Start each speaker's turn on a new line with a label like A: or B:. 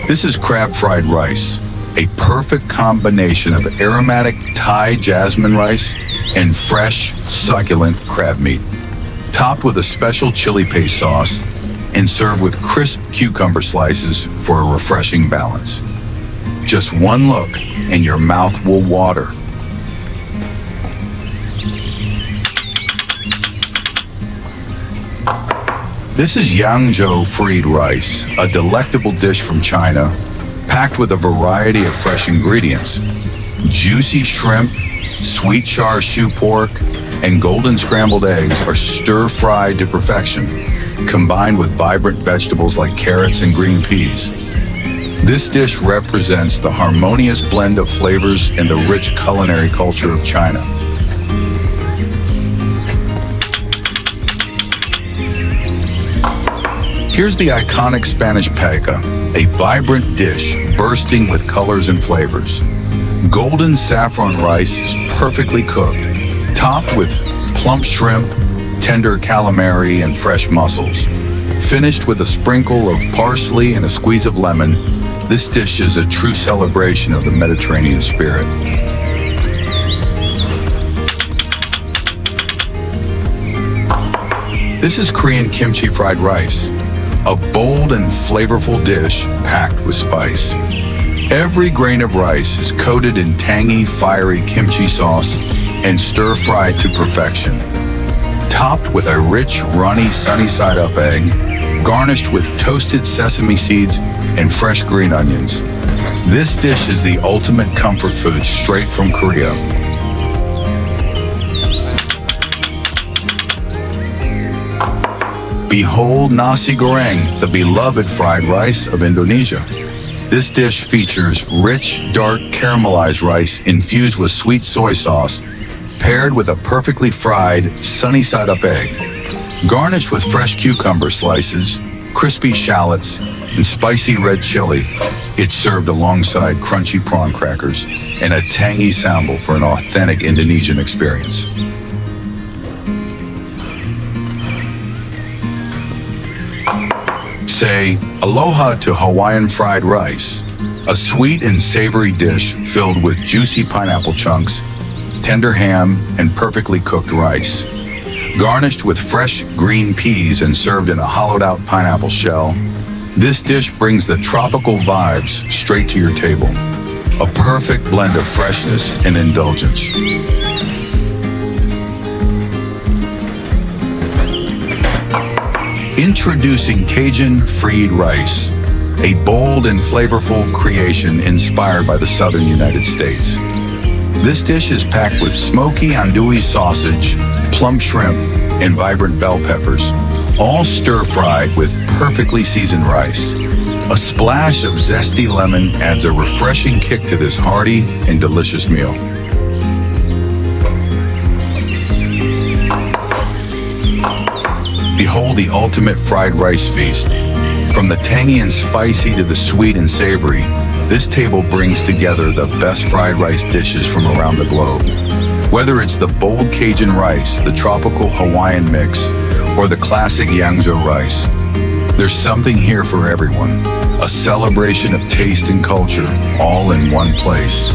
A: This is crab fried rice, a perfect combination of aromatic Thai jasmine rice and fresh, succulent crab meat, topped with a special chili paste sauce and served with crisp cucumber slices for a refreshing balance. Just one look and your mouth will water. This is Yangzhou Fried Rice, a delectable dish from China, packed with a variety of fresh ingredients. Juicy shrimp, sweet char siu pork, and golden scrambled eggs are stir-fried to perfection, combined with vibrant vegetables like carrots and green peas. This dish represents the harmonious blend of flavors in the rich culinary culture of China. Here's the iconic Spanish paella, a vibrant dish bursting with colors and flavors. Golden saffron rice is perfectly cooked, topped with plump shrimp, tender calamari, and fresh mussels. Finished with a sprinkle of parsley and a squeeze of lemon, this dish is a true celebration of the Mediterranean spirit. This is Korean Kimchi Fried Rice, a bold and flavorful dish packed with spice. Every grain of rice is coated in tangy, fiery kimchi sauce and stir-fried to perfection. Topped with a rich, runny, sunny-side-up egg, garnished with toasted sesame seeds and fresh green onions. This dish is the ultimate comfort food straight from Korea. Behold Nasi Goreng, the beloved fried rice of Indonesia. This dish features rich, dark caramelized rice infused with sweet soy sauce, paired with a perfectly fried, sunny-side-up egg. Garnished with fresh cucumber slices, crispy shallots, and spicy red chili, it's served alongside crunchy prawn crackers and a tangy sambal for an authentic Indonesian experience. Say aloha to Hawaiian Fried Rice, a sweet and savory dish filled with juicy pineapple chunks, tender ham, and perfectly cooked rice. Garnished with fresh green peas and served in a hollowed-out pineapple shell, this dish brings the tropical vibes straight to your table. A perfect blend of freshness and indulgence. Introducing Cajun Fried Rice, a bold and flavorful creation inspired by the southern United States. This dish is packed with smoky andouille sausage, plump shrimp, and vibrant bell peppers, all stir-fried with perfectly seasoned rice. A splash of zesty lemon adds a refreshing kick to this hearty and delicious meal. Behold the ultimate fried rice feast. From the tangy and spicy to the sweet and savory, this table brings together the best fried rice dishes from around the globe. Whether it's the bold Cajun rice, the tropical Hawaiian mix, or the classic Yangzhou rice, there's something here for everyone. A celebration of taste and culture, all in one place.